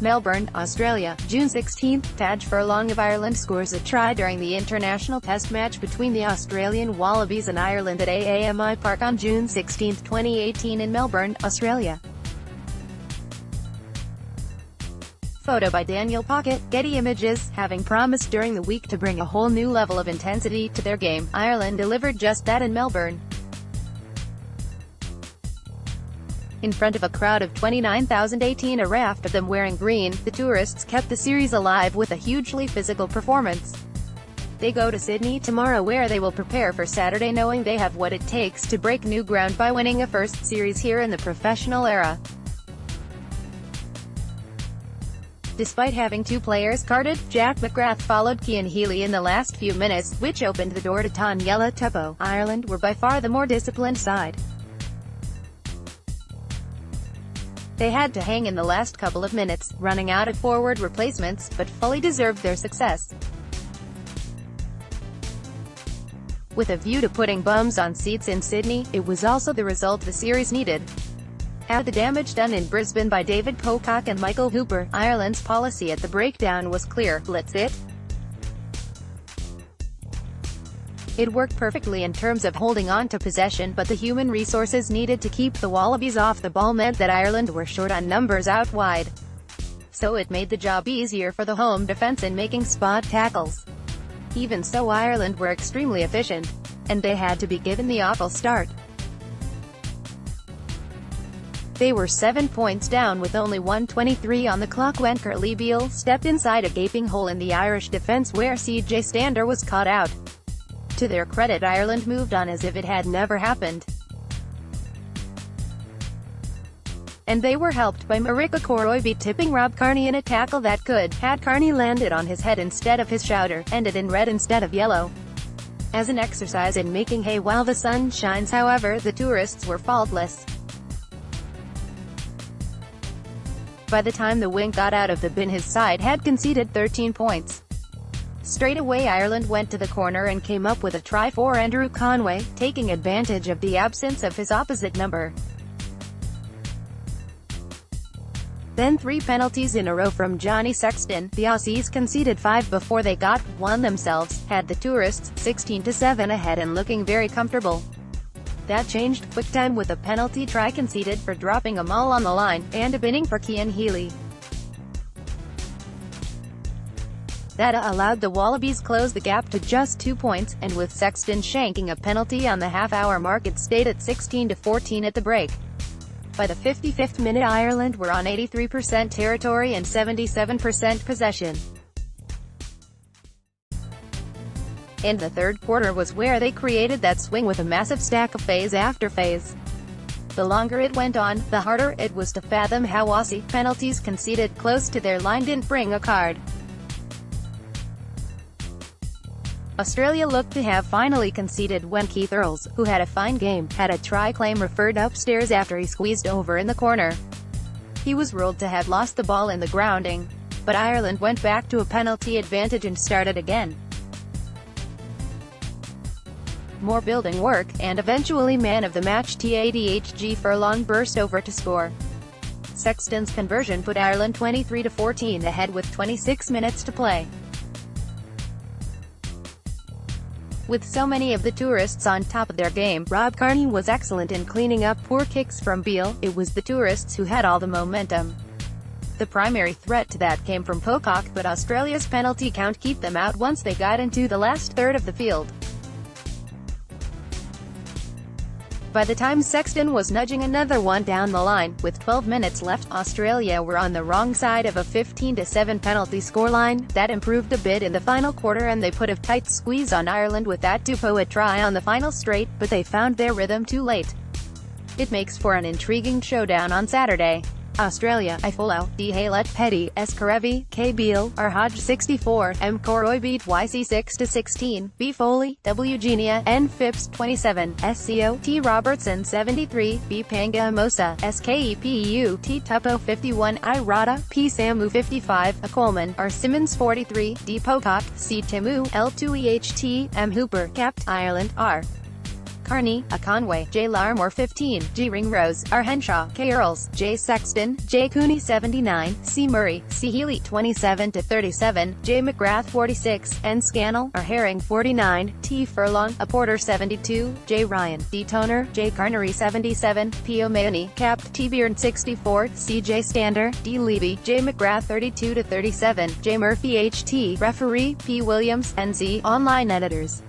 Melbourne, Australia, June 16. Tadgh Furlong of Ireland scores a try during the international test match between the Australian Wallabies and Ireland at AAMI Park on June 16, 2018 in Melbourne, Australia. Photo by Daniel Pockett, Getty Images. Having promised during the week to bring a whole new level of intensity to their game, Ireland delivered just that in Melbourne. In front of a crowd of 29,018, a raft of them wearing green, the tourists kept the series alive with a hugely physical performance. They go to Sydney tomorrow, where they will prepare for Saturday, knowing they have what it takes to break new ground by winning a first series here in the professional era. Despite having two players carded, Jack McGrath followed Cian Healy in the last few minutes, which opened the door to Taniela Tupou. Ireland were by far the more disciplined side. They had to hang in the last couple of minutes, running out of forward replacements, but fully deserved their success. With a view to putting bums on seats in Sydney, it was also the result the series needed. After the damage done in Brisbane by David Pocock and Michael Hooper, Ireland's policy at the breakdown was clear: blitz it. It worked perfectly in terms of holding on to possession, but the human resources needed to keep the Wallabies off the ball meant that Ireland were short on numbers out wide. So it made the job easier for the home defence in making spot tackles. Even so, Ireland were extremely efficient, and they had to be given the awful start. They were 7 points down with only 1:23 on the clock when Curtly Beale stepped inside a gaping hole in the Irish defence where CJ Stander was caught out. To their credit, Ireland moved on as if it had never happened. And they were helped by Marika Koroibete tipping Rob Kearney in a tackle that could, had Kearney landed on his head instead of his shoulder, ended in red instead of yellow. As an exercise in making hay while the sun shines, however, the tourists were faultless. By the time the wing got out of the bin, his side had conceded 13 points. Straight away, Ireland went to the corner and came up with a try for Andrew Conway, taking advantage of the absence of his opposite number. Then 3 penalties in a row from Johnny Sexton. The Aussies conceded 5 before they got one themselves, had the tourists 16-7 ahead and looking very comfortable. That changed quick time with a penalty try conceded for dropping a maul on the line, and a binning for Cian Healy. That allowed the Wallabies close the gap to just 2 points, and with Sexton shanking a penalty on the half-hour mark, it stayed at 16-14 at the break. By the 55th minute, Ireland were on 83% territory and 77% possession. And the third quarter was where they created that swing with a massive stack of phase after phase. The longer it went on, the harder it was to fathom how Aussie penalties conceded close to their line didn't bring a card. Australia looked to have finally conceded when Keith Earls, who had a fine game, had a try claim referred upstairs after he squeezed over in the corner. He was ruled to have lost the ball in the grounding, but Ireland went back to a penalty advantage and started again. More building work, and eventually man of the match Tadgh Furlong burst over to score. Sexton's conversion put Ireland 23-14 ahead with 26 minutes to play. With so many of the tourists on top of their game, Rob Kearney was excellent in cleaning up poor kicks from Beale. It was the tourists who had all the momentum. The primary threat to that came from Pocock, but Australia's penalty count kept them out once they got into the last third of the field. By the time Sexton was nudging another one down the line, with 12 minutes left, Australia were on the wrong side of a 15-7 penalty scoreline. That improved a bit in the final quarter and they put a tight squeeze on Ireland with that Tupou try on the final straight, but they found their rhythm too late. It makes for an intriguing showdown on Saturday. Australia: Ifolo, D. Haylett, Petty, S. Karevi, K. Beale, R. Hodge 64, M. Koroibete, YC 6-16, B. Foley, W. Genia, N. Phipps 27, SCO, T. Robertson 73, B. Panga Mosa, SKEPU, T. Tupou 51, I. Rada, P. Samu 55, A. Coleman, R. Simmons 43, D. Pocock, C. Timu, L. 2EHT, M. Hooper, Capt. Ireland, R. Carney, A. Conway, J. Larmore 15, G. Ringrose, R. Henshaw, K. Earls, J. Sexton, J. Cooney 79, C. Murray, C. Healy 27-37, J. McGrath 46, N. Scannell, R. Herring 49, T. Furlong, A. Porter 72, J. Ryan, D. Toner, J. Carnery 77, P. O'Mahony, Cap. T. Byrne 64, C. J. Stander, D. Levy, J. McGrath 32-37, J. Murphy H. T. Referee, P. Williams, NZ, Online editors.